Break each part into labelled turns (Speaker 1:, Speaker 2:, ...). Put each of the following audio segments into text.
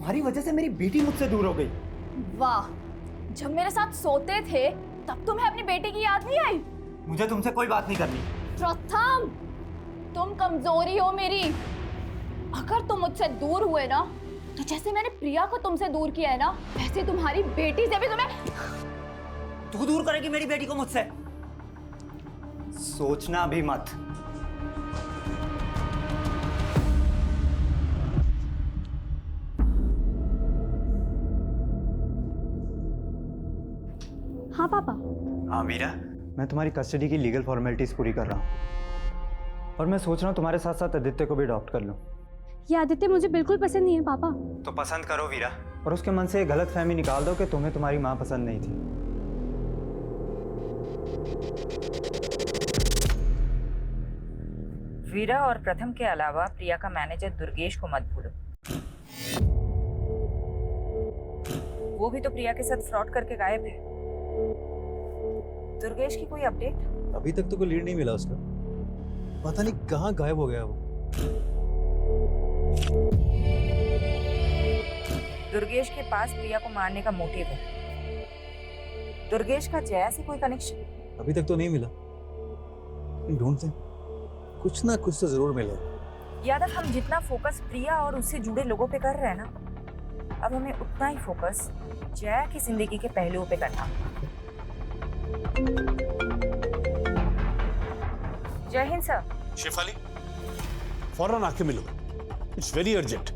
Speaker 1: तुम्हारी वजह से मेरी बेटी मुझसे दूर हो गई।
Speaker 2: वाह, जब मेरे साथ सोते थे तब तुम्हें अपनी बेटी की याद नहीं आई?
Speaker 1: मुझे तुमसे कोई बात नहीं करनी।
Speaker 2: प्रथम, तुम कमजोरी हो मेरी। अगर तुम मुझसे दूर हुए ना, तो जैसे मैंने प्रिया को तुमसे दूर किया है ना, वैसे तुम्हारी बेटी से भी तुम्हें।
Speaker 1: तू दूर करेगी मेरी बेटी को मुझसे? सोचना भी मत।
Speaker 2: हाँ पापा।
Speaker 1: हाँ वीरा, मैं तुम्हारी कस्टडी की लीगल फॉर्मेलिटीज पूरी कर रहा हूँ और मैं सोच रहा हूँ तुम्हारे साथ साथ आदित्य को भी अडॉप्ट कर लूँ।
Speaker 3: ये आदित्य मुझे बिल्कुल पसंद नहीं है पापा।
Speaker 1: तो पसंद करो वीरा, और उसके मन से ये गलत फहमी निकाल दो कि तुम्हें तुम्हारी माँ पसंद नहीं थी।
Speaker 4: वीरा और प्रथम के अलावा प्रिया का मैनेजर दुर्गेश को मत भूलो। वो भी तो प्रिया के साथ फ्रॉड करके गायब है। दुर्गेश की कोई अपडेट?
Speaker 5: अभी तक तो कोई लीड नहीं मिला उसका, पता नहीं कहाँ गायब हो गया वो।
Speaker 4: दुर्गेश के पास प्रिया को मारने का मोटिव है। दुर्गेश का जया से कोई कनेक्शन?
Speaker 5: अभी तक तो नहीं मिला, ढूंढते हैं, कुछ ना कुछ तो जरूर मिलेगा।
Speaker 4: यादव, हम जितना फोकस प्रिया और उससे जुड़े लोगों पे कर रहे हैं ना, अब हमें उतना ही फोकस जया की जिंदगी के पहलुओं पे करना। जय हिंद सर।
Speaker 6: शेफाली, फौरन आके मिलो, इट्स वेरी अर्जेंट।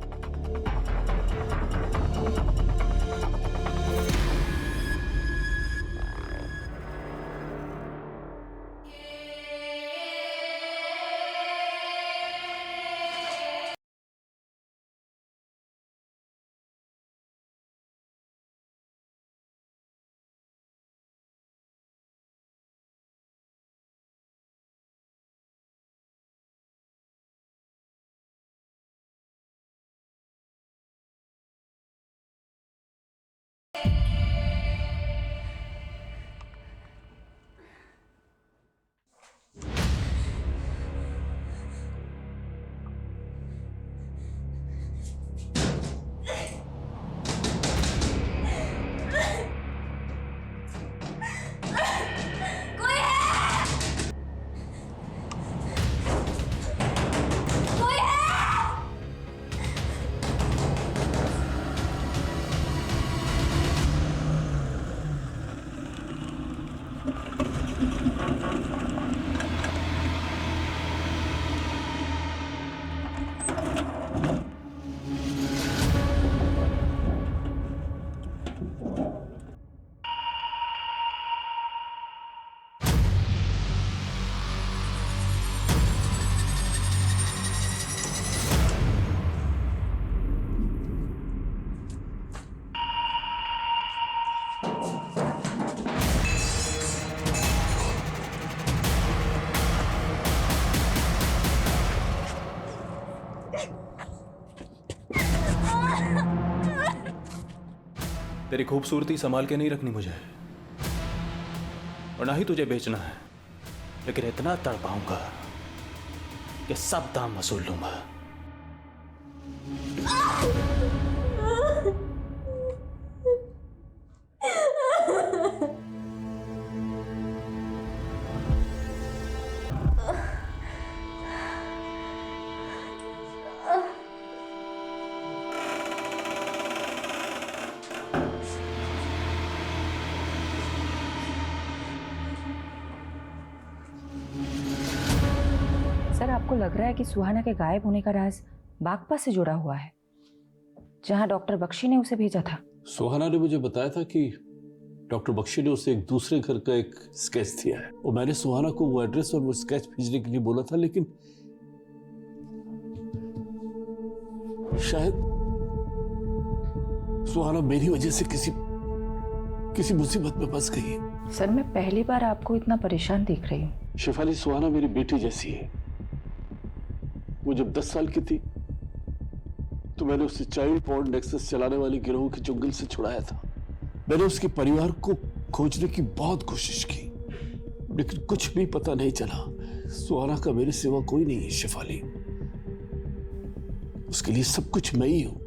Speaker 7: तेरी खूबसूरती संभाल के नहीं रखनी मुझे, और ना ही तुझे बेचना है, लेकिन इतना तड़पाऊंगा कि सब दाम वसूल लूंगा।
Speaker 4: सर, आपको लग रहा है कि सुहाना के गायब होने का राज बागपा से जुड़ा हुआ है, जहां डॉक्टर बख्शी ने उसे भेजा था?
Speaker 6: सुहाना ने मुझे बताया था कि डॉक्टर बख्शी ने उसे एक दूसरे घर का एक स्केच दिया है, और मैंने सुहाना को वो एड्रेस और वो स्केच भेजने के लिए बोला था, लेकिन शायद सुहाना मेरी वजह से किसी मुसीबत में फंस गई है।
Speaker 4: सर, मैं पहली बार आपको इतना परेशान देख रही हूँ।
Speaker 6: शेफाली, सुहाना मेरी बेटी जैसी है। वो जब 10 साल की थी तो मैंने उसे चाइल्ड पॉर्न नेक्सस चलाने वाले गिरोह के चुंगल से छुड़ाया था। मैंने उसके परिवार को खोजने की बहुत कोशिश की, लेकिन कुछ भी पता नहीं चला। सुहाना का मेरे सिवा कोई नहीं है शेफाली, उसके लिए सब कुछ मैं ही हूं।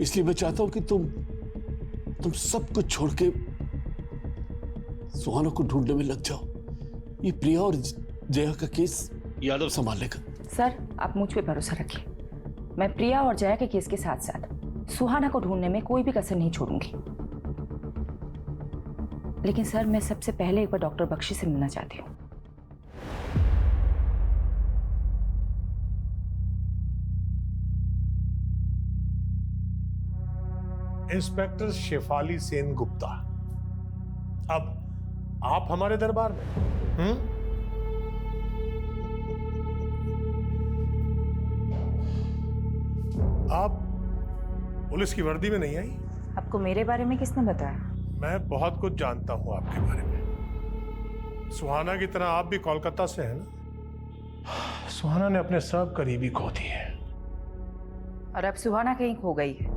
Speaker 6: इसलिए मैं चाहता हूं कि तुम सब कुछ छोड़ के सुहाना को ढूंढने में लग जाओ। ये प्रिया और जया का केस यादव संभाल लेगा।
Speaker 4: सर, आप मुझ पे भरोसा रखिए। मैं प्रिया और जया के केस के साथ साथ सुहाना को ढूंढने में कोई भी कसर नहीं छोड़ूंगी। लेकिन सर, मैं सबसे पहले एक बार डॉक्टर बख्शी से मिलना चाहती हूँ।
Speaker 8: इंस्पेक्टर शेफाली सेन गुप्ता, अब आप हमारे दरबार में? आप पुलिस की वर्दी में नहीं आई?
Speaker 4: आपको मेरे बारे में किसने बताया?
Speaker 8: मैं बहुत कुछ जानता हूं आपके बारे में। सुहाना की तरह आप भी कोलकाता से हैं ना? सुहाना ने अपने सब करीबी खो दिए।
Speaker 4: और अब सुहाना कहीं खो गई है।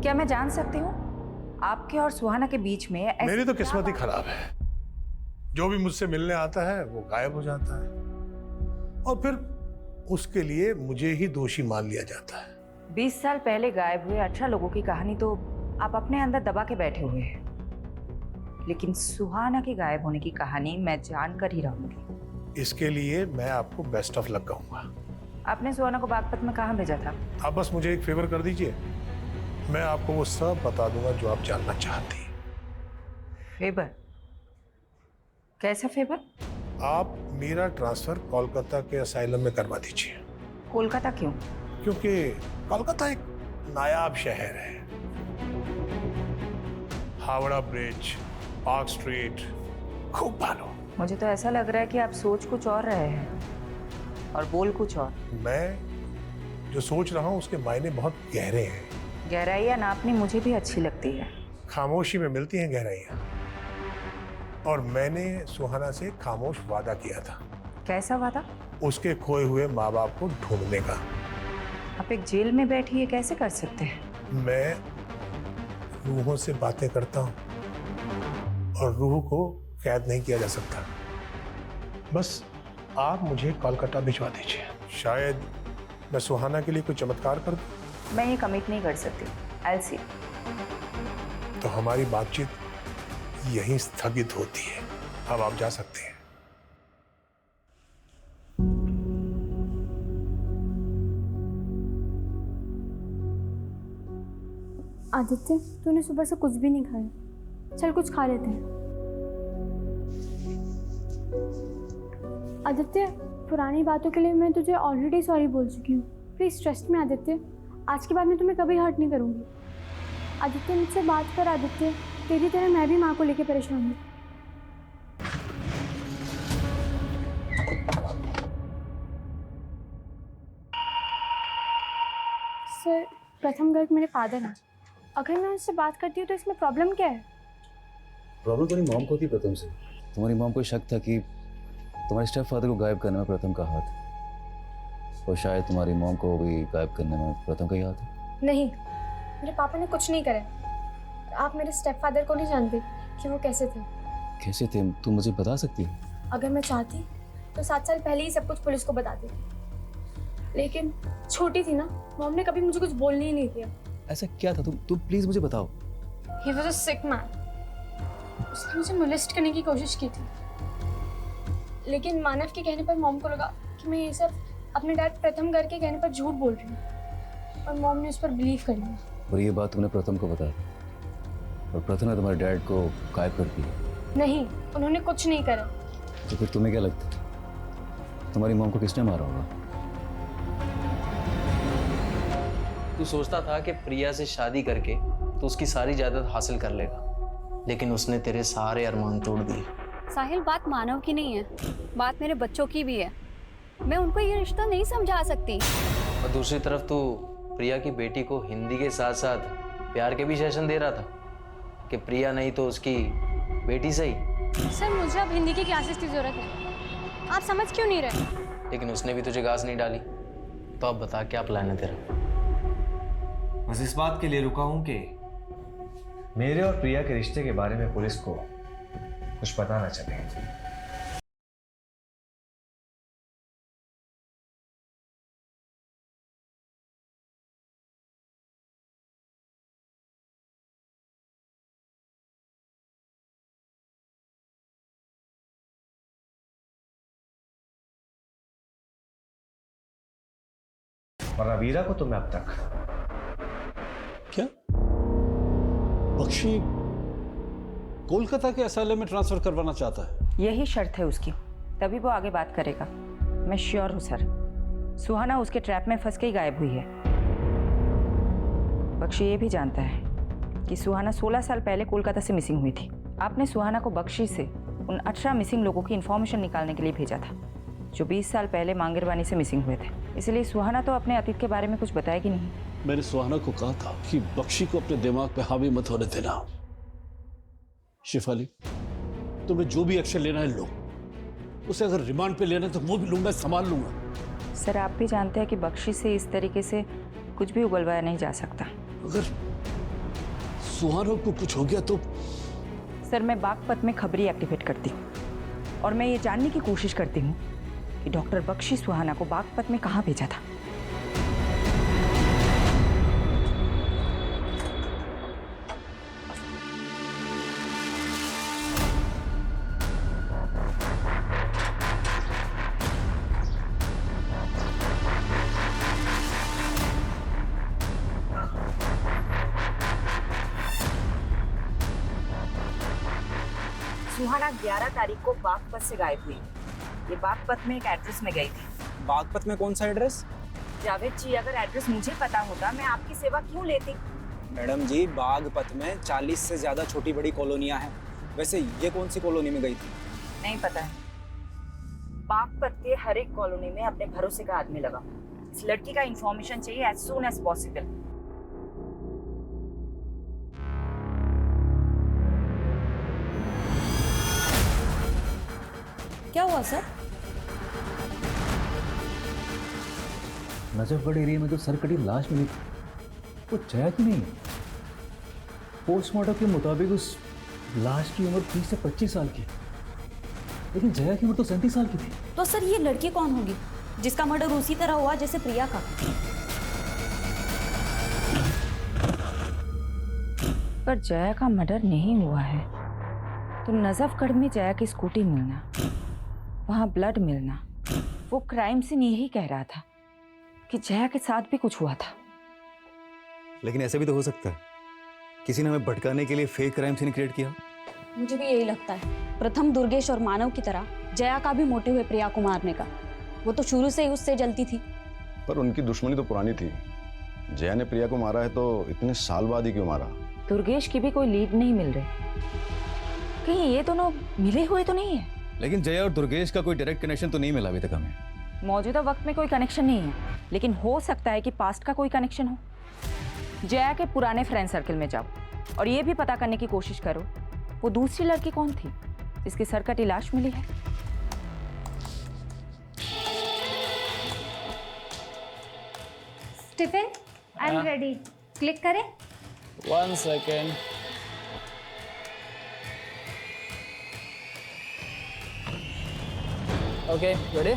Speaker 4: क्या मैं जान सकती हूँ आपके और सुहाना के बीच में
Speaker 8: मेरी तो किस्मत ही खराब है। जो भी मुझसे मिलने आता है वो गायब हो जाता है और फिर उसके लिए मुझे ही दोषी मान लिया जाता है।
Speaker 4: 20 साल पहले गायब हुए 18 लोगों की कहानी तो आप अपने अंदर दबा के बैठे हुए हैं, लेकिन सुहाना के गायब होने की कहानी मैं जानकर ही रहूंगी।
Speaker 8: इसके लिए मैं आपको बेस्ट ऑफ लक कहूंगा।
Speaker 4: आपने सुहाना को बागपत में कहाँ भेजा था?
Speaker 8: आप बस मुझे एक फेवर कर दीजिए, मैं आपको वो सब बता दूंगा जो आप जानना चाहती हैं।
Speaker 4: फेवर? कैसा फेवर?
Speaker 8: आप मेरा ट्रांसफर कोलकाता के असाइलम में करवा दीजिए।
Speaker 4: कोलकाता क्यों?
Speaker 8: क्योंकि कोलकाता एक नायाब शहर है। हावड़ा ब्रिज, पार्क स्ट्रीट, खूब भालो।
Speaker 4: मुझे तो ऐसा लग रहा है कि आप सोच कुछ और रहे हैं और बोल कुछ और।
Speaker 8: मैं जो सोच रहा हूं उसके मायने बहुत गहरे हैं।
Speaker 4: गहराइयाँ नापनी मुझे भी अच्छी लगती है।
Speaker 8: खामोशी में मिलती हैं गहराइयाँ। और मैंने सुहाना से खामोश वादा किया था।
Speaker 4: कैसा वादा?
Speaker 8: उसके खोए हुए माँ बाप को ढूंढने का।
Speaker 4: आप एक जेल में बैठी ये कैसे कर सकते हैं?
Speaker 8: मैं रूहों से बातें करता हूँ और रूह को कैद नहीं किया जा सकता। बस आप मुझे कोलकाता भिजवा दीजिए। शायद मैं सुहाना के लिए कोई चमत्कार कर दूं।
Speaker 4: मैं ये कमिट नहीं कर सकती। I'll see।
Speaker 8: तो हमारी बातचीत यहीं स्थगित होती है। अब आप जा सकते हैं।
Speaker 3: आदित्य, तूने सुबह से कुछ भी नहीं खाया। चल कुछ खा लेते हैं। आदित्य, पुरानी बातों के लिए मैं तुझे ऑलरेडी सॉरी बोल चुकी हूँ। प्लीज़ ट्रस्ट में आदित्य, आज के बाद मैं तुम्हें कभी हर्ट नहीं करूँगी। आदित्य, मुझसे बात कर। आदित्य, तेरी तरह मैं भी माँ को लेके परेशान हूँ। सर, प्रथम गर्ग मेरे फादर हैं। अगर मैं उनसे बात करती हूँ तो इसमें प्रॉब्लम क्या है?
Speaker 5: प्रॉब्लम तुम्हारी मॉम को थी प्रथम से। तुम्हारी मॉम को शक था कि तुम्हारे स्टेप फादर को गायब करने में प्रथम का हाथ, और शायद तुम्हारी मॉम को भी गायब करने में प्रथम का ही हाथ है।
Speaker 3: नहीं, मेरे पापा ने कुछ नहीं करा। आप मेरे स्टेप फादर को नहीं जानते कि वो कैसे थे।
Speaker 5: कैसे थे? तुम मुझे बता सकती हो?
Speaker 3: अगर मैं चाहती तो 7 साल पहले ही सब कुछ पुलिस को बता देती, लेकिन छोटी थी ना, मॉम ने कभी मुझे कुछ बोलने ही नहीं दिया।
Speaker 5: ऐसा क्या था? तुम प्लीज मुझे बताओ।
Speaker 3: He was a sick man। उसने मुझे मोलेस्ट करने की कोशिश की थी, लेकिन मानव के कहने पर मॉम को लगा कि मैं ये सब अपने डैड प्रथम गर्ग के कहने पर झूठ बोल रही हूँ, और मॉम ने उस पर बिलीव कर लिया।
Speaker 5: और ये बात तुमने प्रथम को बताया, और प्रथम ने तुम्हारे डैड को गायब कर दिया?
Speaker 3: नहीं, उन्होंने कुछ नहीं करा।
Speaker 5: तो फिर तुम्हें क्या लगता है तुम्हारी मॉम को किसने मारा होगा?
Speaker 9: तू सोचता था कि प्रिया से शादी करके तो उसकी सारी जायदाद हासिल कर लेगा, लेकिन उसने तेरे सारे अरमान तोड़ दिए।
Speaker 2: साहिल, बात मानव की नहीं है, बात मेरे बच्चों की भी है। मैं उनको ये रिश्ता नहीं समझा सकती।
Speaker 9: और दूसरी तरफ तू प्रिया की बेटी को हिंदी के साथ साथ प्यार के भी सेशन दे रहा था कि प्रिया नहीं तो उसकी बेटी सही।
Speaker 3: सर, मुझे अब हिंदी की क्लासेस की जरूरत है। आप समझ क्यों नहीं रहे?
Speaker 9: लेकिन उसने भी तुझे घास नहीं डाली, तो अब बता क्या प्लान है तेरा?
Speaker 10: बस इस बात के लिए रुका हूं कि मेरे और प्रिया के रिश्ते के बारे में पुलिस को कुछ पता ना चले। वरना वीरा को तो मैं अब तक
Speaker 6: क्या बख्शी कोलकाता के एसएलए में ट्रांसफर करवाना चाहता है?
Speaker 4: यही शर्त है उसकी, तभी वो आगे बात करेगा। मैं श्योर हूँ सर, सुहाना उसके ट्रैप में फंस के ही गायब हुई है। बख्शी ये भी जानता है कि सुहाना 16 साल पहले कोलकाता से मिसिंग हुई थी। आपने सुहाना को बख्शी से उन 18 मिसिंग लोगों की इन्फॉर्मेशन निकालने के लिए भेजा था जो 20 साल पहले मांगरवानी से मिसिंग हुए थे। इसलिए सुहाना तो अपने अतीत के बारे में कुछ बताएगी नहीं।
Speaker 6: मैंने सुहाना को कहा था कि बख्शी को अपने दिमाग पे हावी मत होने देना। शिफाली, तुम्हें जो भी एक्शन लेना है लो, उसे अगर रिमांड पे लेना है तो वो भी लूंगा, संभाल लूंगा।
Speaker 4: सर आप भी जानते हैं कि बख्शी से इस तरीके से कुछ भी उगलवाया नहीं जा सकता।
Speaker 6: अगर सुहाना को कुछ हो गया तो?
Speaker 4: सर मैं बागपत में खबरी एक्टिवेट करती हूँ और मैं ये जानने की कोशिश करती हूँ कि डॉक्टर बख्शी सुहाना को बागपत में कहाँ भेजा था। सुहाना 11 तारीख को बागपत से गायब हुई। ये बागपत में एक एड्रेस में गई थी।
Speaker 11: बागपत में कौन सा एड्रेस?
Speaker 4: जावेद जी, अगर एड्रेस मुझे पता होता मैं आपकी सेवा क्यों लेती।
Speaker 11: मैडम जी, बागपत में 40 से ज्यादा छोटी बड़ी कॉलोनियां हैं। वैसे ये कौन सी कॉलोनी में गई थी?
Speaker 4: नहीं पता है। बागपत के हर एक कॉलोनी में अपने भरोसे का आदमी लगा। इस लड़की का इंफॉर्मेशन चाहिए एज सून एज पॉसिबल।
Speaker 2: क्या हुआ सर?
Speaker 5: नजफगढ़ एरिया में जो सरकटी लाश मिली थी वो जया की नहीं है। पोस्टमार्टम के मुताबिक उस लाश की उम्र 30 से 25 साल की है, लेकिन जया की उम्र तो 37 साल की थी।
Speaker 2: तो सर ये लड़की कौन होगी जिसका मर्डर उसी तरह हुआ जैसे प्रिया का?
Speaker 4: पर जया का मर्डर नहीं हुआ है तो नजफगढ़ में जया की स्कूटी मिलना, वहां ब्लड मिलना, वो क्राइम सीन यही कह रहा था कि जया के साथ भी कुछ हुआ था।
Speaker 1: लेकिन ऐसा भी तो हो सकता है किसी ने हमें भटकाने के लिए फेक क्राइम सीन क्रिएट किया।
Speaker 2: मुझे भी यही लगता है। प्रथम दुर्गेश और मानव की तरह जया का भी मोटिव है प्रिया को मारने का। वो तो शुरू से ही उससे जलती थी।
Speaker 12: पर उनकी दुश्मनी तो पुरानी थी। जया ने प्रिया को मारा है तो इतने साल बाद ही क्यों मारा?
Speaker 4: दुर्गेश की भी कोई लीड नहीं मिल रही। कहीं ये दोनों मिले हुए तो नहीं है?
Speaker 5: लेकिन जया और दुर्गेश का कोई डायरेक्ट कनेक्शन तो नहीं मिला अभी तक हमें।
Speaker 4: मौजूदा वक्त में कोई कनेक्शन नहीं है, लेकिन हो सकता है कि पास्ट का कोई कनेक्शन हो। जया के पुराने फ्रेंड सर्कल में जाओ और ये भी पता करने की कोशिश करो वो दूसरी लड़की कौन थी जिसकी सरकटी लाश मिली है।
Speaker 3: Stephen, I am ready. Click करें?
Speaker 11: 1 सेकेंड। Okay, ready?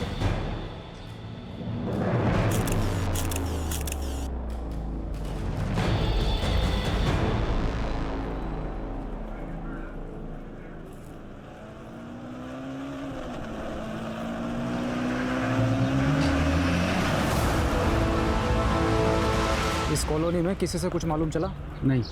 Speaker 11: इस कॉलोनी में किसी से कुछ मालूम चला?
Speaker 10: नहीं।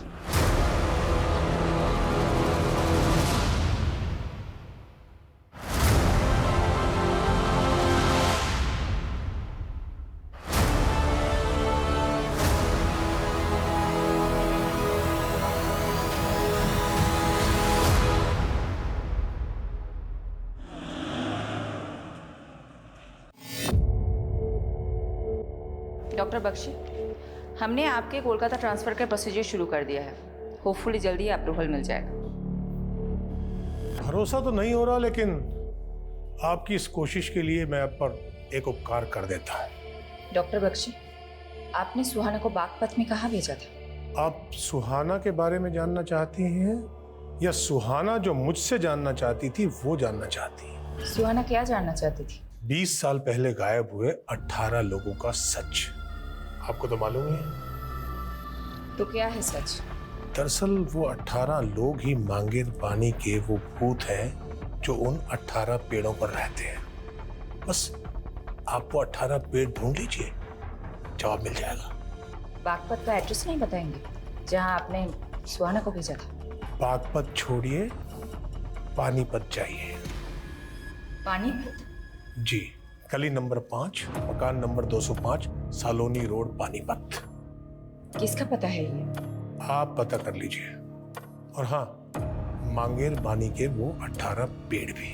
Speaker 4: डॉक्टर बख्शी, हमने आपके कोलकाता ट्रांसफ़र का प्रोसीजर शुरू कर दिया है। होपफुली जल्दी अप्रूवल मिल जाएगा।
Speaker 8: भरोसा तो नहीं हो रहा, लेकिन आपकी इस कोशिश के लिए मैं आप पर एक उपकार कर देता हूँ।
Speaker 4: डॉक्टर बख्शी, आपने सुहाना को बागपत में कहाँ भेजा था?
Speaker 8: आप सुहाना के बारे में जानना चाहती हैं या सुहाना जो मुझसे जानना चाहती थी वो जानना चाहती हैं?
Speaker 4: सुहाना क्या जानना चाहती थी?
Speaker 8: 20 साल पहले गायब हुए 18 लोगों का सच। आपको तो मालूम ही है।
Speaker 4: तो क्या है सच?
Speaker 8: दरअसल वो 18 लोग ही मांगेर पानी के वो भूत हैं जो उन 18 पेड़ों पर रहते हैं। बस आप वो 18 पेड़ ढूंढ लीजिए जवाब मिल जाएगा।
Speaker 4: बागपत का एड्रेस नहीं बताएंगे जहां आपने सुहाना को भेजा था?
Speaker 8: बागपत छोड़िए, पानीपत चाहिए।
Speaker 4: पानीपत?
Speaker 8: जी, गली नंबर 5, मकान नंबर 205, सालोनी रोड, पानीपत।
Speaker 4: किसका पता है ये?
Speaker 8: आप पता कर लीजिए। और हाँ, मांगेर बानी के वो 18 पेड़ भी।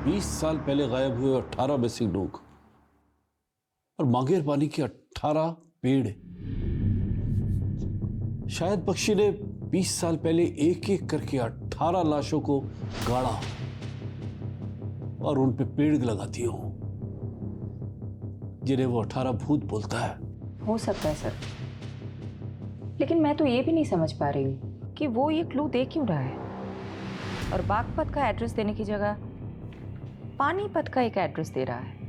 Speaker 6: 20 साल पहले गायब हुए 18 मिसिंग लोग और मांगेर बानी के 18 पेड़। शायद बख्शी ने 20 साल पहले एक एक करके 18 लाशों को गाड़ा और उन पे पेड़ लगा दिए हो, जिन्हें वो 18 भूत बोलता है।
Speaker 4: हो सकता है सर, लेकिन मैं तो ये भी नहीं समझ पा रही हूँ कि वो ये क्लू दे क्यों रहा है और बागपत का एड्रेस देने की जगह पानीपत का एक एड्रेस दे रहा है।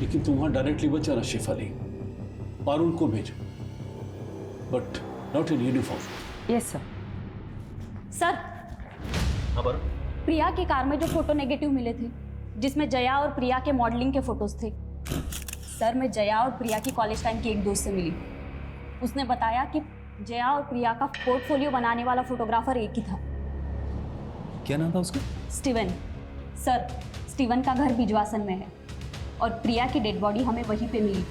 Speaker 6: लेकिन तुम वहां डायरेक्टली मत जाना शेफाली, पारुल को भेजो, but not in uniform.
Speaker 4: Yes sir.
Speaker 2: Sir,
Speaker 7: हाँ पर
Speaker 2: प्रिया के कार में जो फोटो नेगेटिव मिले थे, जिसमें जया और प्रिया के मॉडलिंग के फोटोज थे, सर मैं जया और प्रिया की कॉलेज टाइम की एक दोस्त से मिली। उसने बताया कि जया और प्रिया का पोर्टफोलियो बनाने वाला फोटोग्राफर एक ही था।
Speaker 5: क्या नाम था उसका?
Speaker 2: स्टीवन। सर, स्टीवन का घर बिजवासन में है और प्रिया की डेड बॉडी हमें वहीं पे मिली।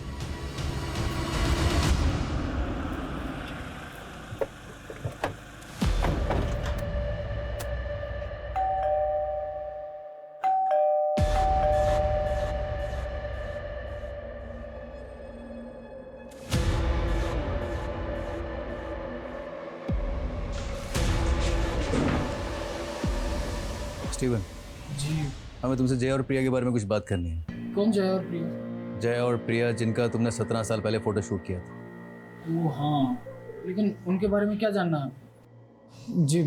Speaker 5: स्टीवन
Speaker 3: जी।
Speaker 5: हमें तुमसे जया और प्रिया के बारे में कुछ बात करनी है।
Speaker 3: कौन जया और प्रिया?
Speaker 5: जया और प्रिया जिनका तुमने 17 साल पहले फोटो शूट किया था।
Speaker 3: वो हाँ, लेकिन उनके बारे में क्या जानना है? जी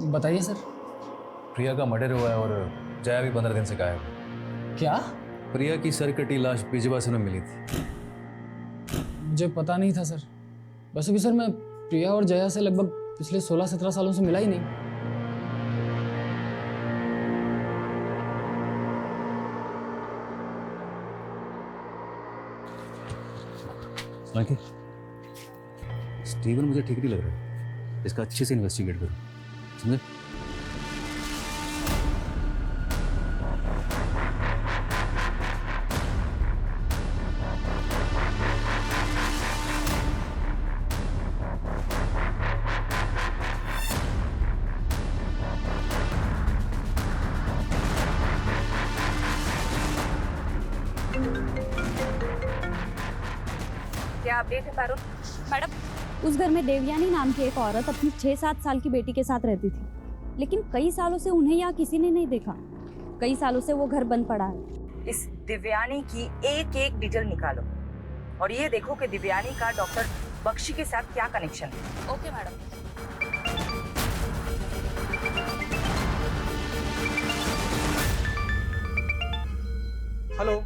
Speaker 3: बताइए सर।
Speaker 5: प्रिया का मर्डर हुआ है और जया भी 15 दिन से गायब है।
Speaker 3: क्या?
Speaker 5: प्रिया की सरकटी लाश बिजवासन में मिली थी।
Speaker 3: मुझे पता नहीं था सर। वैसे भी सर मैं प्रिया और जया से लगभग पिछले 16-17 सालों से मिला ही नहीं।
Speaker 5: माइकल, स्टीवन मुझे ठीक नहीं लग रहा, इसका अच्छे से इन्वेस्टिगेट करो, समझे?
Speaker 4: क्या अपडेट है पारुल?
Speaker 2: मैडम, उस घर में देवयानी नाम की एक औरत अपनी 6-7 साल की बेटी के साथ रहती थी, लेकिन कई सालों से उन्हें यहाँ किसी ने नहीं देखा। कई सालों से वो घर बंद पड़ा है।
Speaker 4: इस दिव्यानी की एक एक डिटेल निकालो और ये देखो कि दिव्यानी का डॉक्टर बख्शी के साथ क्या कनेक्शन है।
Speaker 2: Okay madam.
Speaker 13: Hello.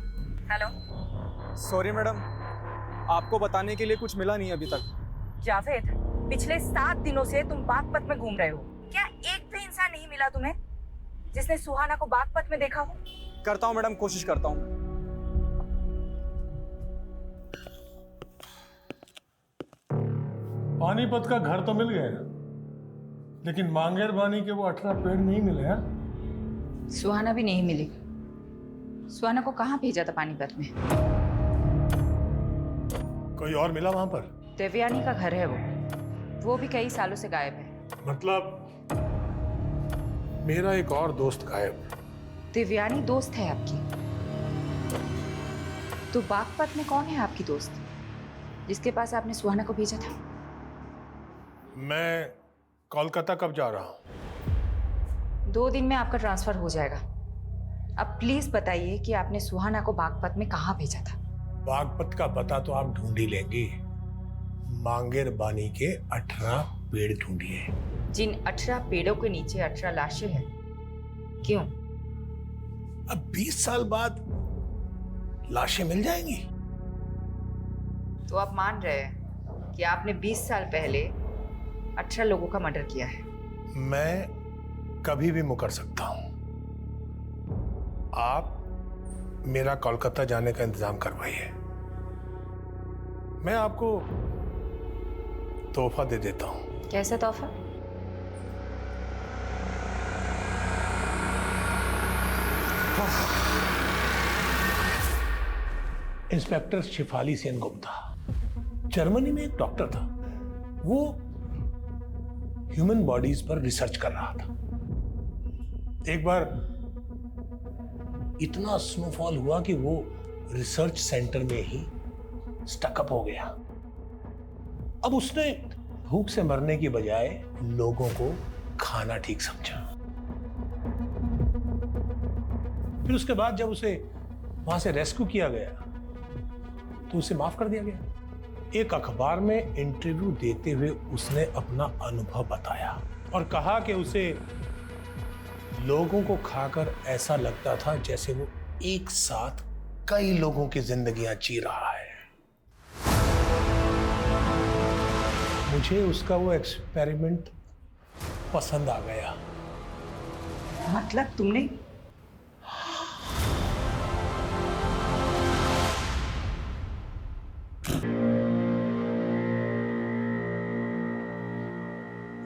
Speaker 4: Hello.
Speaker 13: Sorry madam, आपको बताने के लिए कुछ मिला नहीं अभी तक।
Speaker 4: जावेद, पिछले 7 दिनों से तुम बागपत में घूम रहे हो, क्या एक भी इंसान नहीं मिला तुम्हें जिसने सुहाना को बागपत में देखा हो?
Speaker 13: करता हूँ मैडम, कोशिश करता हूँ।
Speaker 8: पानीपत का घर तो मिल गया, लेकिन मांगेर बानी के वो 18 पेड़ नहीं मिले हैं।
Speaker 4: सुहाना भी नहीं मिली। सुहाना को कहाँ भेजा था पानीपत में?
Speaker 8: कोई और मिला वहां पर?
Speaker 4: देवयानी का घर है वो भी कई सालों से गायब है।
Speaker 8: मतलब मेरा एक और दोस्त गायब।
Speaker 4: देवयानी दोस्त है आपकी? तो बागपत में कौन है आपकी दोस्त जिसके पास आपने सुहाना को भेजा था?
Speaker 8: मैं कोलकाता कब जा रहा हूँ?
Speaker 4: 2 दिन में आपका ट्रांसफर हो जाएगा। अब प्लीज बताइए कि आपने सुहाना को बागपत में कहाँ भेजा था?
Speaker 8: बागपत का पता तो आप ढूंढ ही लेंगी। मांगेर बानी के 18 पेड़ ढूंढिए।
Speaker 4: जिन 18 पेड़ों के नीचे 18 लाशें हैं, क्यों?
Speaker 8: अब 20 साल बाद लाशें मिल जाएंगी।
Speaker 4: तो आप मान रहे हैं कि आपने 20 साल पहले 18 लोगों का मर्डर किया है?
Speaker 8: मैं कभी भी मुकर सकता हूं, आप मेरा कोलकाता जाने का इंतजाम करवाइए, मैं आपको तोहफा दे देता हूं।
Speaker 4: कैसे तोहफा?
Speaker 8: इंस्पेक्टर शिफाली सेन गुप्ता, जर्मनी में एक डॉक्टर था। वो ह्यूमन बॉडीज पर रिसर्च कर रहा था। एक बार इतना स्नोफॉल हुआ कि वो रिसर्च सेंटर में ही स्टकअप हो गया। अब उसने भूख से मरने की बजाय लोगों को खाना ठीक समझा। फिर उसके बाद जब उसे वहां से रेस्क्यू किया गया तो उसे माफ कर दिया गया। एक अखबार में इंटरव्यू देते हुए उसने अपना अनुभव बताया और कहा कि उसे लोगों को खाकर ऐसा लगता था जैसे वो एक साथ कई लोगों की जिंदगियां जी रहा है। मुझे उसका वो एक्सपेरिमेंट पसंद आ गया।
Speaker 4: मतलब तुमने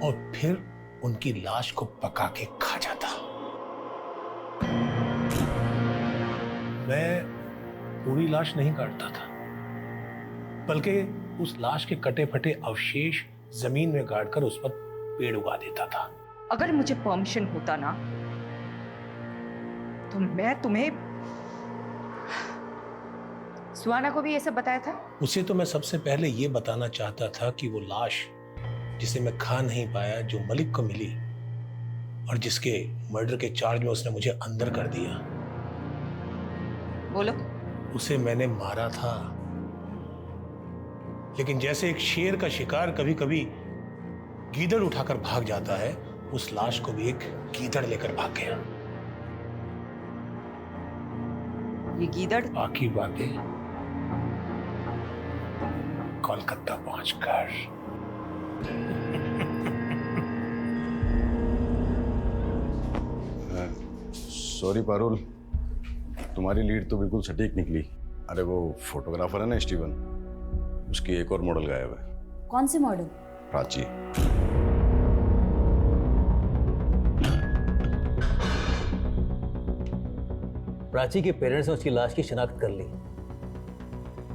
Speaker 8: और फिर उनकी लाश को पका के खा जाता। मैं पूरी लाश नहीं काटता था, बल्कि उस लाश के कटे फटे अवशेष जमीन में गाड़कर उस पर पेड़ उगा देता था।
Speaker 4: अगर मुझे परमिशन होता ना तो मैं तुम्हें सुहाना को भी ये सब बताया था।
Speaker 8: उसे तो मैं सबसे पहले ये बताना चाहता था कि वो लाश जिसे मैं खा नहीं पाया, जो मलिक को मिली और जिसके मर्डर के चार्ज में उसने मुझे अंदर कर दिया,
Speaker 4: बोलो।
Speaker 8: उसे मैंने मारा था, लेकिन जैसे एक शेर का शिकार कभी कभी गीदड़ उठाकर भाग जाता है, उस लाश को भी एक गीदड़ लेकर भाग गया।
Speaker 4: ये गीदड़
Speaker 8: बाकी बातें कोलकाता पहुंचकर।
Speaker 12: सॉरी पारुल, तुम्हारी लीड तो बिल्कुल सटीक निकली। अरे वो फोटोग्राफर है ना स्टीवन, उसकी एक और मॉडल गायब है।
Speaker 2: कौन सी मॉडल?
Speaker 12: प्राची।
Speaker 14: प्राची के पेरेंट्स ने उसकी लाश की शिनाख्त कर ली।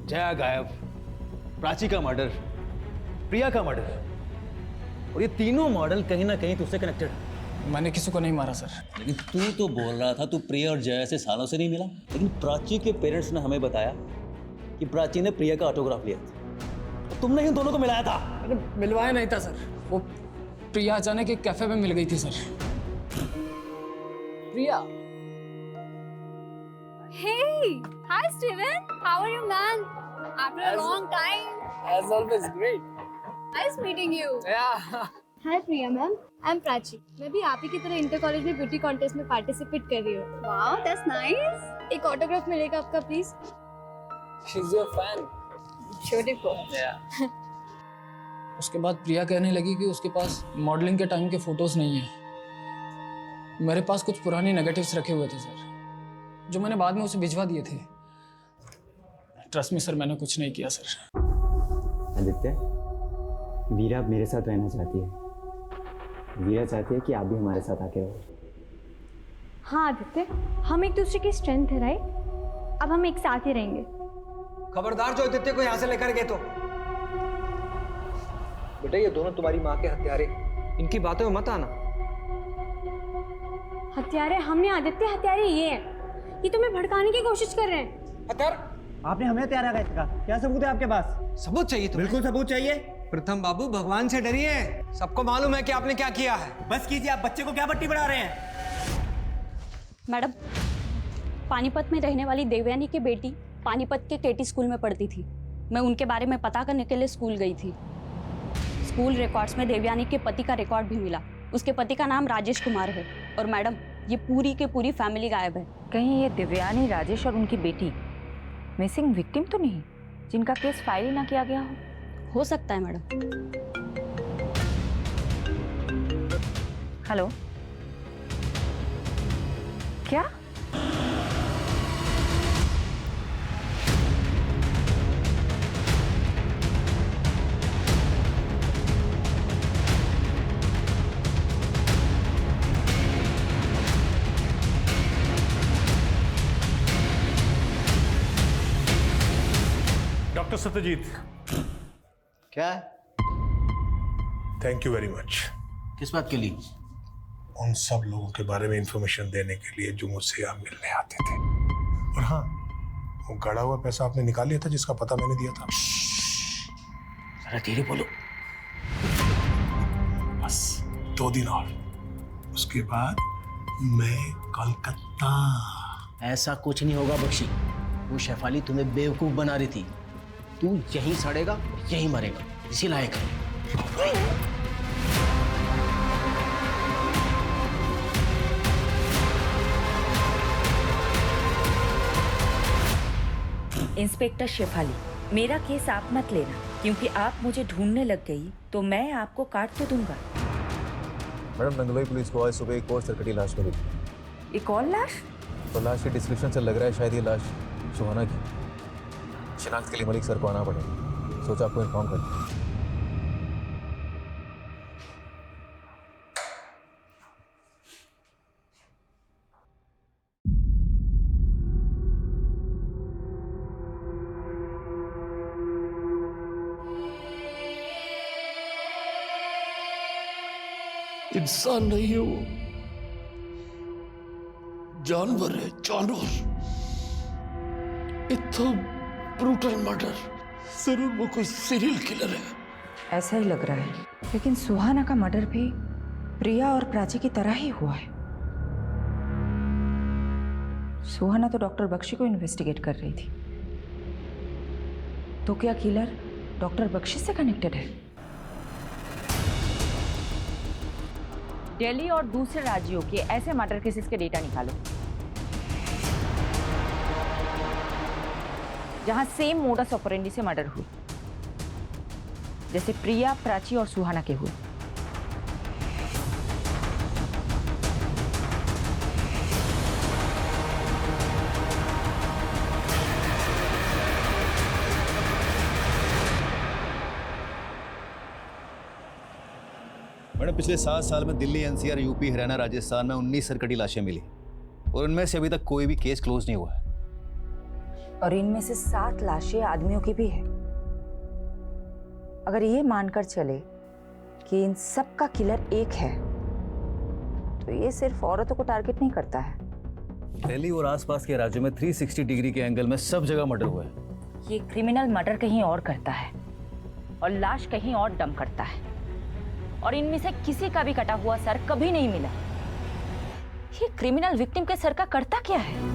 Speaker 14: जया गायब, प्राची का मर्डर, प्रिया का मर्डर, और ये तीनों मॉडल कहीं ना कहीं तुझसे कनेक्टेड है।
Speaker 13: मैंने किसी को नहीं मारा सर।
Speaker 14: लेकिन तू तो बोल रहा था तू प्रिया और जया से सालों से नहीं मिला, लेकिन प्राची के पेरेंट्स ने हमें बताया कि प्राची ने प्रिया का ऑटोग्राफ लिया था, तो तुमने इन दोनों को मिलाया था।
Speaker 13: अरे मिलवाया नहीं था सर, वो प्रिया अचानक एक कैफे में मिल गई थी sir. Priya.
Speaker 3: Hey, hi Steven. How are you, man? After a long time.
Speaker 13: As always, great.
Speaker 3: Nice meeting you.
Speaker 13: Yeah.
Speaker 3: Hi Priya ma'am, I'm Prachi. मैं भी आप ही की तरह इंटर कॉलेज में ब्यूटी कॉन्टेस्ट में पार्टिसिपेट कर रही हूँ। Wow, that's nice. एक ऑटोग्राफ मिलेगा आपका please?
Speaker 13: She's your fan.
Speaker 3: Beautiful.
Speaker 13: Yeah. उसके बाद प्रिया कहने लगी कि उसके पास मॉडलिंग के टाइम के फोटोज नहीं है। मेरे पास कुछ पुराने नेगेटिव्स रखे हुए थे सर, जो मैंने बाद में उसे भिजवा दिए थे। ट्रस्ट में सर, मैंने कुछ नहीं किया सर।
Speaker 1: आदित्य, वीरा अब मेरे साथ रहना चाहती है। वीरा चाहती है कि आप भी हमारे साथ आके रहो।
Speaker 3: हाँ आदित्य, हम एक दूसरे की स्ट्रेंथ है राइट? अब हम एक साथ ही रहेंगे।
Speaker 15: खबरदार जो आदित्य को यहाँ से लेकर गए तो। बेटा ये दोनों तुम्हारी माँ के हत्यारे, इनकी बातों में मत आना।
Speaker 3: हत्यारे हमने आदित्य, हत्यारे ये हैं। ये तुम्हें भड़काने की कोशिश कर रहे हैं।
Speaker 15: हत्यार?
Speaker 1: आपने हमें हत्यारा कहा, क्या सबूत है आपके पास?
Speaker 15: सबूत चाहिए तुम्हें?
Speaker 1: बिल्कुल सबूत चाहिए।
Speaker 15: प्रथम बाबू, भगवान से डरिए। सबको मालूम है कि आपने क्या किया है।
Speaker 1: बस कीजिए, आप बच्चे को क्या पट्टी बढ़ा रहे हैं?
Speaker 2: मैडम, पानीपत में रहने वाली देवयानी की बेटी पानीपत के केटी स्कूल में पढ़ती थी। मैं उनके बारे में पता करने के लिए स्कूल गई थी। स्कूल रिकॉर्ड्स में देवयानी के पति का रिकॉर्ड भी मिला। उसके पति का नाम राजेश कुमार है। और मैडम, ये पूरी के पूरी फैमिली गायब है।
Speaker 4: कहीं ये देवयानी, राजेश और उनकी बेटी मिसिंग विक्टिम तो नहीं, जिनका केस फाइल ही ना किया गया
Speaker 2: हो सकता है मैडम।
Speaker 4: हेलो, क्या
Speaker 8: डॉक्टर सत्यजीत।
Speaker 14: क्या?
Speaker 8: Thank you very much.
Speaker 14: किस बात के लिए?
Speaker 8: उन सब लोगों के बारे में इंफॉर्मेशन देने के लिए जो मुझसे यहाँ मिलने आते थे। और हाँ, वो गड़ा हुआ पैसा आपने निकाल लिया था जिसका पता मैंने दिया था।
Speaker 14: जरा धीरे बोलो।
Speaker 8: बस 2 दिन और, उसके बाद मैं कोलकाता।
Speaker 14: ऐसा कुछ नहीं होगा बख्शी। वो शेफाली तुम्हें बेवकूफ बना रही थी। तू यहीं सड़ेगा, यहीं मरेगा, इसी लायक है।
Speaker 4: इंस्पेक्टर शेफाली, मेरा केस आप मत लेना, क्योंकि आप मुझे ढूंढने लग गई तो मैं आपको काट तो दूंगा।
Speaker 5: मैडम, नंगलोई पुलिस को आज सुबह एक और सरकटी लाश मिली थी।
Speaker 4: एक और लाश?
Speaker 5: तो लाश के डिस्क्रिप्शन से लग रहा है शायद ये लाश सुहाना की। शिनाख्त के लिए मलिक सर को आना पड़ेगा, सोचा आपको इन्फॉर्म कर।
Speaker 6: इंसान नहीं है वो, जानवर है, जानवर। इतना ब्रूटल मर्डर, जरूर वो कोई सीरियल किलर है।
Speaker 4: ऐसा ही लग रहा है, लेकिन सुहाना का मर्डर भी प्रिया और प्राची की तरह ही हुआ है। सुहाना तो डॉक्टर बख्शी को इन्वेस्टिगेट कर रही थी, तो क्या किलर डॉक्टर बख्शी से कनेक्टेड है? दिल्ली और दूसरे राज्यों के ऐसे मर्डर केसेस के डेटा निकालो जहां सेम मोडस ऑपरेंडी से मर्डर हुए, जैसे प्रिया, प्राची और सुहाना के हुए।
Speaker 5: मैडम, पिछले 7 साल में दिल्ली, एनसीआर, यूपी, हरियाणा, राजस्थान में 19 सरकटी लाशें मिली और उनमें से अभी तक कोई भी केस क्लोज नहीं हुआ है।
Speaker 4: और इनमें से 7 लाशें आदमियों की भी है। अगर ये मानकर चले कि इन सब का किलर एक है, तो ये सिर्फ औरतों को टारगेट नहीं करता है।
Speaker 5: दिल्ली और आसपास के राज्यों में 360 डिग्री के एंगल में सब जगह मर्डर हुआ है।
Speaker 4: ये क्रिमिनल मर्डर कहीं और करता है और लाश कहीं और डंप करता है, और इनमें से किसी का भी कटा हुआ सर कभी नहीं मिला। ये क्रिमिनल विक्टिम के सर का करता क्या है?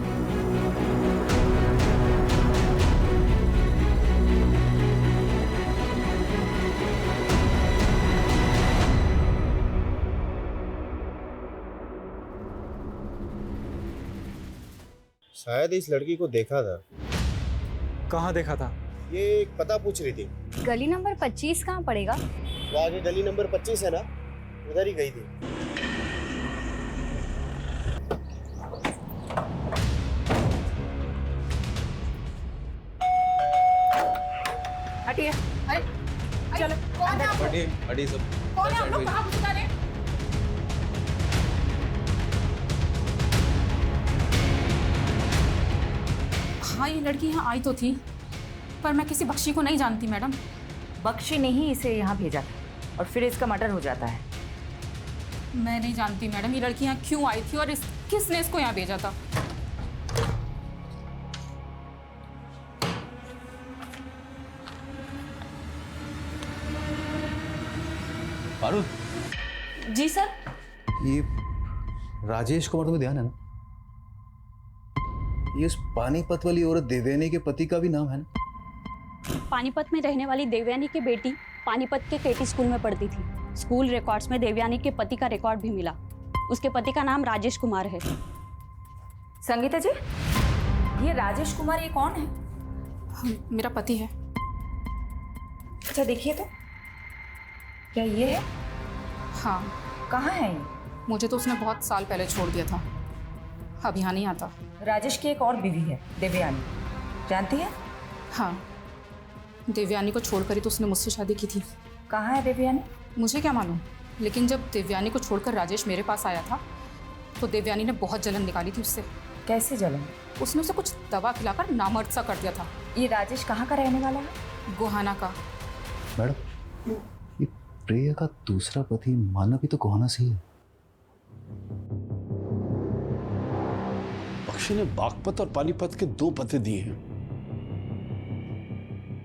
Speaker 10: शायद इस लड़की को देखा था।
Speaker 15: कहाँ देखा था?
Speaker 10: ये एक पता पूछ रही थी।
Speaker 2: गली नंबर 25 कहाँ पड़ेगा?
Speaker 10: वो आगे गली नंबर 25 है ना, उधर ही गई थी।
Speaker 4: हटिए।
Speaker 3: अरे
Speaker 4: चलो
Speaker 3: कौन है आप?
Speaker 10: हटिए सब।
Speaker 3: कौन है आप लोग? कहाँ घुस जा रहे हैं? हाँ, ये लड़की यहाँ आई तो थी, पर मैं किसी बख्शी को नहीं जानती मैडम।
Speaker 4: बख्शी ने ही इसे यहाँ भेजा था और फिर इसका मर्डर हो जाता है।
Speaker 3: मैं नहीं जानती मैडम ये लड़की यहाँ क्यों आई थी और किसने इसको यहाँ भेजा था।
Speaker 5: पारुल।
Speaker 2: जी सर।
Speaker 5: ये राजेश कुमार, तुम्हें ध्यान है ना? ये उस पानीपत वाली औरत देवयानी के पति का भी नाम है ना?
Speaker 2: पानीपत में रहने वाली देवयानी की बेटी पानीपत के केटी स्कूल में पढ़ती थी। स्कूल रिकॉर्ड्स में देवयानी के पति का रिकॉर्ड भी मिला। उसके पति का नाम राजेश कुमार है।
Speaker 4: संगीता जी, ये राजेश कुमार ये कौन है?
Speaker 3: मेरा पति है।
Speaker 4: अच्छा देखिए तो, क्या ये है?
Speaker 3: हाँ।
Speaker 4: कहाँ है ये?
Speaker 3: मुझे तो उसने बहुत साल पहले छोड़ दिया था, अब यहाँ नहीं आता।
Speaker 4: राजेश की एक और बीवी है, देवयानी, जानती है?
Speaker 3: हाँ, देवयानी को छोड़कर ही तो उसने मुझसे शादी की थी।
Speaker 4: कहाँ है देवयानी?
Speaker 3: मुझे क्या मालूम, लेकिन जब देवयानी को छोड़कर राजेश मेरे पास आया था तो देवयानी ने बहुत जलन निकाली थी उससे।
Speaker 4: कैसे जलन?
Speaker 3: उसने उसे कुछ दवा खिलाकर नामर्द सा कर दिया था।
Speaker 4: ये राजेश कहाँ का रहने वाला है?
Speaker 3: गोहाना का।
Speaker 5: मैडम, ये प्रिया का दूसरा पति मानव भी तो गोहाना से ही है।
Speaker 6: बख्शी ने बागपत और पानीपत के 2 पते दिए हैं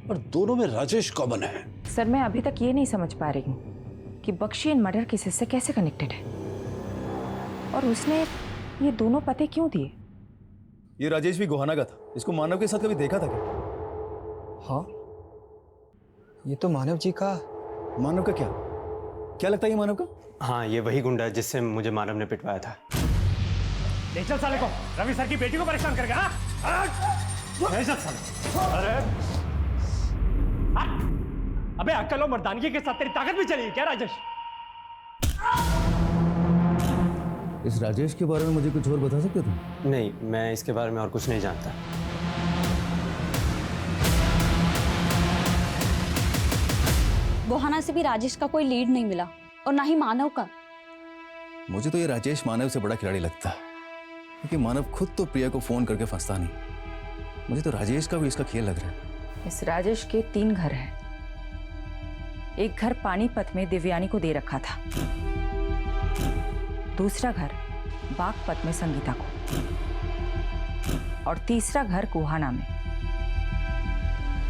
Speaker 6: और दोनों में राजेश कॉमन है।
Speaker 4: सर, मैं अभी तक ये नहीं समझ पा रही हूँ कि बख्शी इन मर्डर केसेस से कैसे कनेक्टेड है और उसने ये दोनों पते क्यों दिए।
Speaker 5: ये राजेश भी गोहाना का था। इसको मानव के साथ कभी देखा था क्या?
Speaker 15: हाँ, ये तो मानव जी का।
Speaker 5: मानव का क्या लगता है ये मानव का?
Speaker 1: हाँ, ये वही गुंडा है जिससे मुझे मानव ने पिटवाया था।
Speaker 16: ले चल साले को, रवि सर की बेटी को परेशान करेगा। ले चल साले। अरे अबे अक्ल और मर्दानगी के साथ तेरी ताकत भी चली क्या राजेश?
Speaker 5: इस राजेश के बारे में मुझे कुछ और बता सकते तुम?
Speaker 1: नहीं, मैं इसके बारे में और कुछ नहीं जानता।
Speaker 2: गोहाना से भी राजेश का कोई लीड नहीं मिला और ना ही मानव का।
Speaker 5: मुझे तो ये राजेश मानव से बड़ा खिलाड़ी लगता है, क्योंकि मानव खुद तो प्रिया को फोन करके फंसता नहीं। मुझे तो राजेश का भी इसका खेल लग रहा है।
Speaker 4: इस राजेश के 3 घर हैं। एक घर पानीपत में दिव्यानी को दे रखा था, दूसरा घर बागपत में संगीता को और तीसरा घर गोहाना में।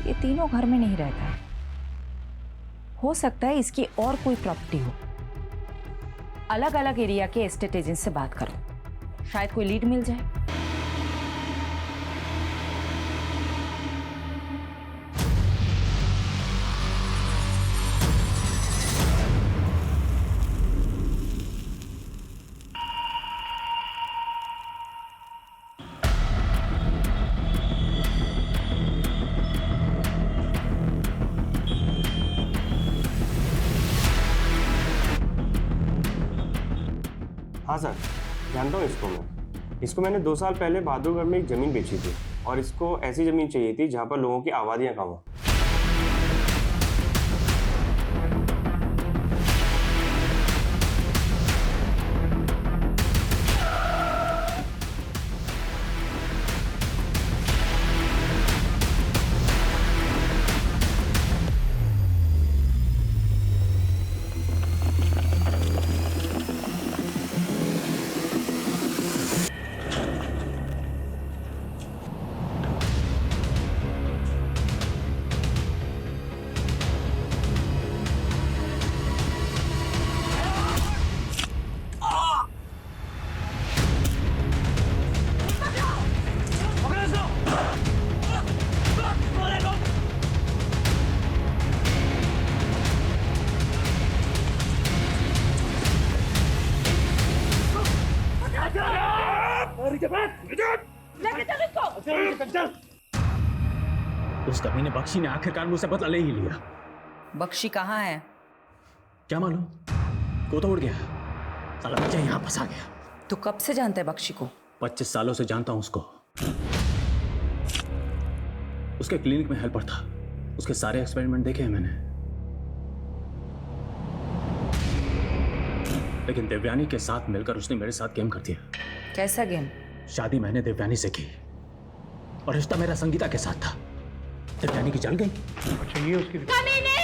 Speaker 4: ये तीनों घर में नहीं रहता है। हो सकता है इसकी और कोई प्रॉपर्टी हो। अलग अलग एरिया के एस्टेट एजेंट से बात करो, शायद कोई लीड मिल जाए।
Speaker 17: हाँ सर, जानता हूँ इसको मैंने 2 साल पहले बहादुरगढ़ में एक ज़मीन बेची थी और इसको ऐसी ज़मीन चाहिए थी जहाँ पर लोगों की आबादियाँ कम हो।
Speaker 7: उस कमीने बख्शी ने आखिरकार मुझसे बदला ले ही लिया।
Speaker 4: बख्शी कहाँ है?
Speaker 7: क्या मालूम, को तो उड़ गया। साला मुझे यहाँ फंसा गया।
Speaker 4: तू कब से जानता है बख्शी को?
Speaker 7: 25 सालों से जानता हूँ उसको। उसके क्लिनिक में हेल्पर था। उसके सारे एक्सपेरिमेंट देखे हैं मैंने। लेकिन दिव्यानी के साथ मिलकर उसने मेरे साथ गेम कर दिया।
Speaker 4: कैसा गेम?
Speaker 7: शादी मैंने दिव्यानी से की और रिश्ता मेरा संगीता के साथ था। दिव्यानी की जल गई।
Speaker 8: अच्छा, ये उसकी
Speaker 3: कमीने,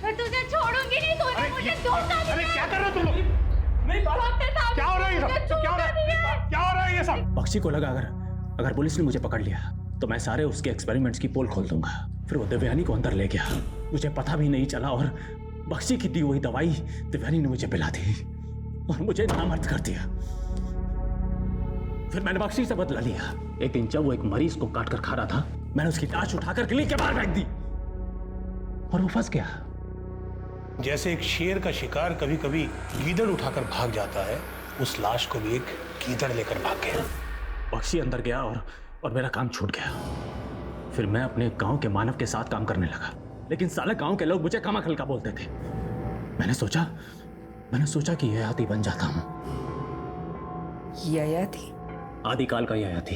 Speaker 3: मैं तुझे छोड़ूंगी नहीं। तूने मुझे धोखा दिया।
Speaker 16: अरे क्या कर रहे हो तुम लोग? क्या हो रहा है ये सब? क्या हो रहा है ये सब?
Speaker 7: बख्शी को लगा अगर पुलिस ने मुझे पकड़ लिया तो मैं सारे उसके एक्सपेरिमेंट्स की पोल खोल दूंगा। फिर वो दिव्यानी को अंदर ले गया। मुझे पता भी नहीं चला और बख्शी की दी हुई दवाई दिव्यानी ने मुझे पिला दी और मुझे नामर्द कर दिया। फिर मैंने बख्शी से बदला लिया। एक दिन जब वो एक मरीज को काट कर खा रहा था, मैंने उसकी लाश उठाकर क्लिनिक के बाहर फेंक दी और वो फंस गया।
Speaker 8: जैसे एक शेर का शिकार कभी कभी गीदड़ उठाकर भाग जाता है, उस लाश को भी एक गीदड़ लेकर भाग गया।
Speaker 7: बख्शी अंदर गया और मेरा काम छूट गया। फिर मैं अपने गांव के मानव के साथ काम करने लगा, लेकिन साले गांव के लोग मुझे कमाखल का बोलते थे। मैंने सोचा कि ययाति बन जाता हूं।
Speaker 4: ययाति?
Speaker 7: आदिकाल का ययाति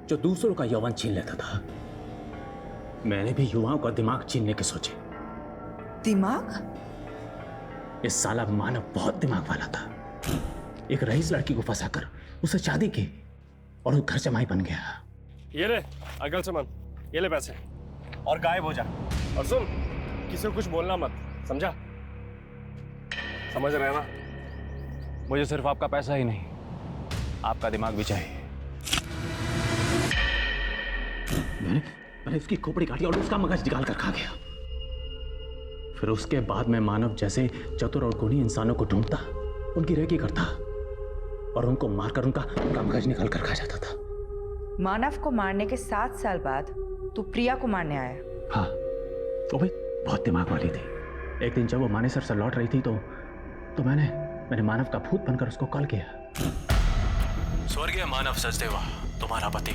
Speaker 7: जो दूसरों का यौवन छीन लेता था। मैंने भी युवाओं का दिमाग छीनने के सोचे।
Speaker 4: दिमाग?
Speaker 7: इस साला मानव बहुत दिमाग वाला था। एक रईस लड़की को फंसाकर उसे शादी की और घर जमाई बन गया।
Speaker 16: ये ले अगल सामान, ये ले पैसे।
Speaker 17: और गायब हो जा। और सुन, किसी को कुछ बोलना मत, समझा? समझ रहे हैं ना?
Speaker 7: मुझे सिर्फ आपका पैसा ही नहीं, आपका दिमाग भी चाहिए। मैंने उसकी खोपड़ी काटी और उसका मगज निकाल कर खा गया। फिर उसके बाद मैं मानव जैसे चतुर और गुणी इंसानों को ढूंढता, उनकी रेकी करता और उनको मारकर उनका मगज निकाल कर खा जाता था।
Speaker 4: मानव को मारने के 7 साल बाद तू प्रिया को मारने आया?
Speaker 7: हाँ, वो भी बहुत दिमाग वाली थी। एक दिन जब वो मानेसर से लौट रही थी तो मैंने मानव का भूत बनकर उसको कॉल किया। स्वर्गीय मानव सचदेवा, तुम्हारा पति।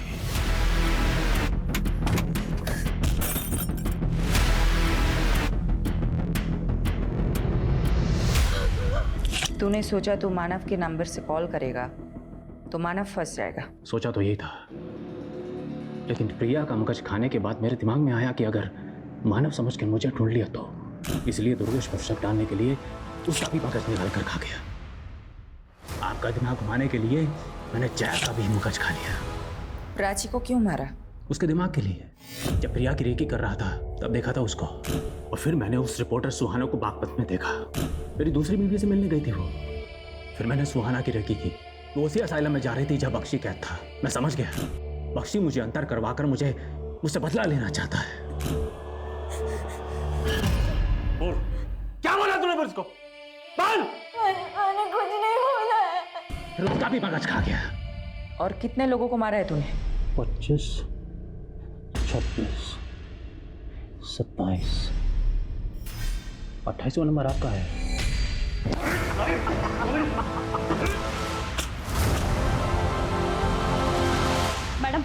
Speaker 4: तूने सोचा तू मानव के नंबर से कॉल करेगा तो मानव फंस जाएगा।
Speaker 7: सोचा तो यही था, लेकिन प्रिया का मगज खाने के बाद मेरे दिमाग में आया कि अगर मानव समझ के मुझे ढूंढ लिया तो, इसलिए दुर्गेश पर शक डालने के लिए उसका भी मगज निकाल कर खा गया। आपका दिमाग घुमाने के लिए मैंने जया का भी मगज खा लिया।
Speaker 4: प्राची को क्यों मारा?
Speaker 7: उसके दिमाग के लिए। जब प्रिया की रेकी कर रहा था तब देखा था उसको, और फिर मैंने उस रिपोर्टर सुहाना को बागपत में देखा। मेरी दूसरी बीवी से मिलने गई थी वो। फिर मैंने सुहाना की रेकी की। वो उसी असाइलम में जा रही थी जब बख्शी कैद था। मैं समझ गया, बख्शी मुझे अंतर करवाकर मुझसे बदला लेना चाहता है।
Speaker 6: बोल, क्या बोला तूने फिर उसको? बोल!
Speaker 3: मैंने कुछ नहीं बोला है।
Speaker 7: फिर उसका भी मगज खा गया।
Speaker 4: और कितने लोगों को मारा है तूने?
Speaker 7: 25, 26, 27, 28वां नंबर आपका है।
Speaker 2: मैडम,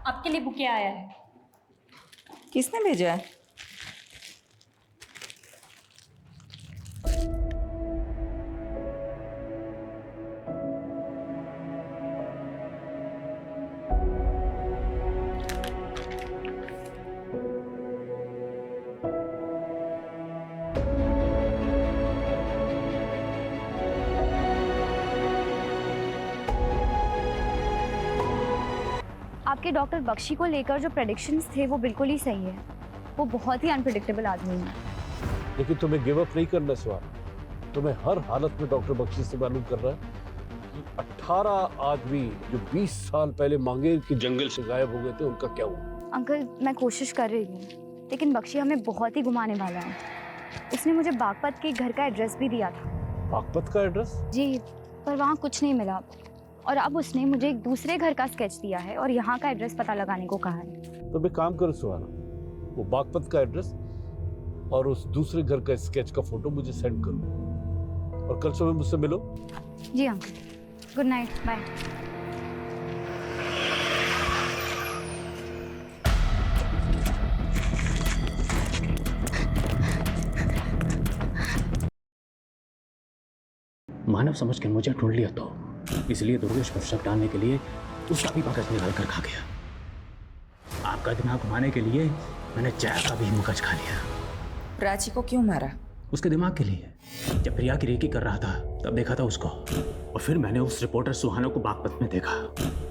Speaker 2: आपके लिए बुके आया है।
Speaker 4: किसने भेजा है?
Speaker 18: आपके डॉक्टर बख्शी को लेकर जो प्रेडिक्शंस थे वो बिल्कुल ही सही है। वो बहुत ही अनप्रेडिक्टेबल आदमी है।
Speaker 6: लेकिन तुम्हें गिव अप नहीं करना सवाल। तुम्हें हर हालत में डॉक्टर बख्शी से मालूम कर रहा है कि 18 आदमी जो 20 साल पहले मांगेर के जंगल से गायब हो गए थे, उनका क्या हुआ?
Speaker 18: अंकल, मैं कोशिश कर रही हूँ, लेकिन बख्शी हमें बहुत ही घुमाने वाला है। उसने मुझे बागपत के घर का एड्रेस भी दिया था।
Speaker 6: बागपत का एड्रेस?
Speaker 18: जी, पर वहाँ कुछ नहीं मिला। और अब उसने मुझे एक दूसरे घर का स्केच दिया है और यहाँ का एड्रेस पता लगाने को कहा है।
Speaker 6: तो एक काम करो सुहाना, वो बागपत का एड्रेस और उस दूसरे घर का स्केच का फोटो मुझे सेंड करो, और कल सुबह मुझसे मिलो।
Speaker 18: जी अंकल, गुड नाइट, बाय।
Speaker 7: मानव समझ के मुझे ढूंढ लिया तो, इसलिए दुर्गेश पर शक डालने के लिए उसका भी मगज निकाल कर खा गया। आपका दिमाग घुमाने के लिए मैंने जया का भी मगज खा लिया।
Speaker 4: प्राची को क्यों मारा?
Speaker 7: उसके दिमाग के लिए। जब प्रिया की रेकी कर रहा था तब देखा था उसको, और फिर मैंने उस रिपोर्टर सुहाना को बागपत में देखा।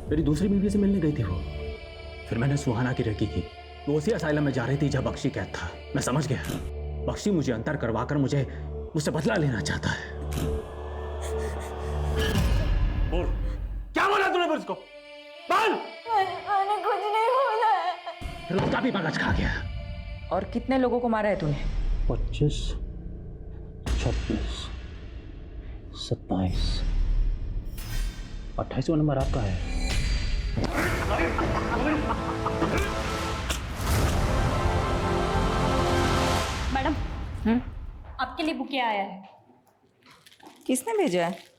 Speaker 7: मेरी दूसरी बीवी से मिलने गई थी वो। फिर मैंने सुहाना की रेकी की। वो उसी असाइलम में जा रही थी जब बख्शी कैद था। मैं समझ गया, बख्शी मुझे अंतर करवाकर मुझसे बदला लेना चाहता है।
Speaker 6: बोल, क्या बोला तूने फिर उसको? बोल!
Speaker 3: मैंने कुछ नहीं बोला है।
Speaker 7: फिर उसका भी मगज खा गया।
Speaker 4: और कितने लोगों को मारा है तूने?
Speaker 7: 25, 26, 27, 28वां नंबर आपका है।
Speaker 2: मैडम, आपके लिए बुके आया है।
Speaker 4: किसने भेजा है?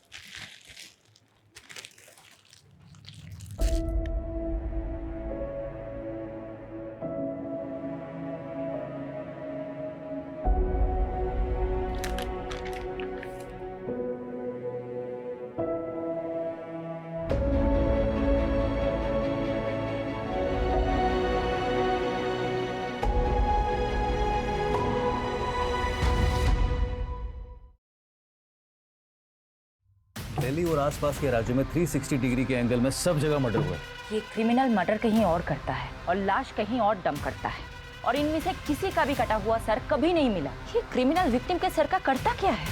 Speaker 5: दिल्ली और आसपास के राज्यों में 360 डिग्री के एंगल में सब जगह मर्डर हुआ है।
Speaker 4: ये क्रिमिनल मर्डर कहीं और करता है और लाश कहीं और डंप करता है, और इनमें से किसी का भी कटा हुआ सर कभी नहीं मिला। ये क्रिमिनल विक्टिम के सर का करता क्या है?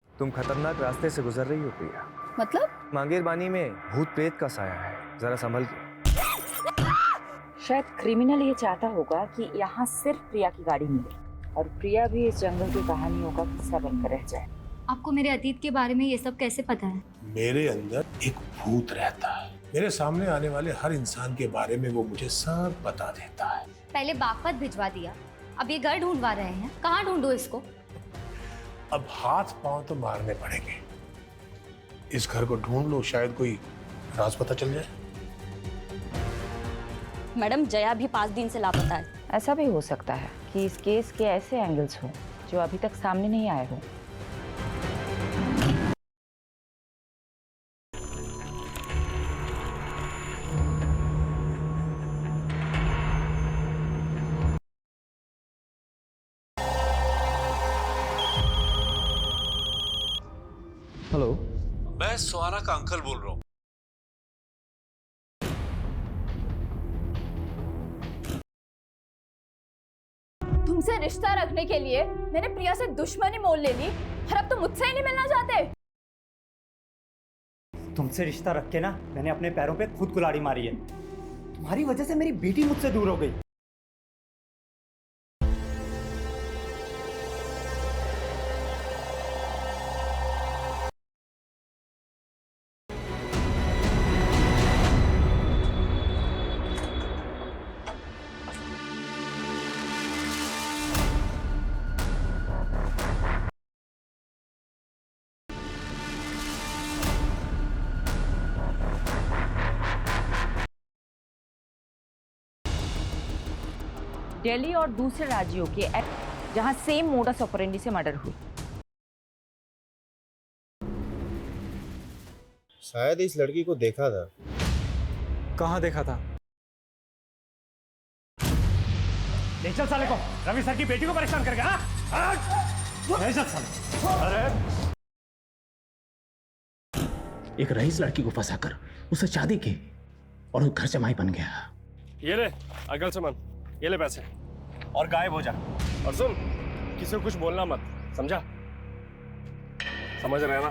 Speaker 10: तुम खतरनाक रास्ते से गुजर रही हो प्रिया।
Speaker 2: मतलब?
Speaker 10: मांगेरबानी में भूत प्रेत का साया है, जरा संभल के।
Speaker 4: शायद क्रिमिनल ये चाहता होगा कि यहाँ सिर्फ प्रिया की गाड़ी मिले और प्रिया भी इस जंगल की कहानियों का किस्सा बनकर रह जाए।
Speaker 18: आपको मेरे अतीत के बारे में ये सब कैसे पता है?
Speaker 8: मेरे अंदर एक भूत रहता है। मेरे सामने आने वाले हर इंसान के बारे में वो मुझे सब बता देता है।
Speaker 18: पहले बागपत भिजवा दिया, अब ये घर ढूंढवा रहे हैं। कहाँ ढूंढूं इसको?
Speaker 8: अब हाथ पांव तो मारने पड़ेंगे। इस घर को ढूंढ लो, शायद कोई राज पता चल जाए।
Speaker 2: मैडम, जया भी 5 दिन से लापता है।
Speaker 4: ऐसा भी हो सकता है कि इस केस के ऐसे एंगल्स हो जो अभी तक सामने नहीं आए हो।
Speaker 5: हेलो,
Speaker 6: मैं सुहाना का अंकल बोल रहा हूँ।
Speaker 2: तुमसे रिश्ता रखने के लिए मैंने प्रिया से दुश्मनी मोल ले ली, और अब तुम मुझसे ही नहीं मिलना चाहते?
Speaker 1: तुमसे रिश्ता रख के ना मैंने अपने पैरों पे खुद कुल्हाड़ी मारी है। तुम्हारी वजह से मेरी बेटी मुझसे दूर हो गई।
Speaker 4: दिल्ली और दूसरे राज्यों के जहां सेम मोडस ऑपरेंडी से मर्डर हुई।
Speaker 10: शायद इस लड़की को देखा था।
Speaker 15: कहाँ देखा था?
Speaker 16: ले चल साले को, रवि सर की बेटी को परेशान कर गया। ले चल साले। अरे
Speaker 7: एक रईस लड़की को फंसाकर उससे शादी की और वो घर जमाई बन गया।
Speaker 17: ये ले अगल सामान, ये ले पैसे और गायब हो जा। और सुन, किसी को कुछ बोलना मत, समझा? समझ रहे हैं ना?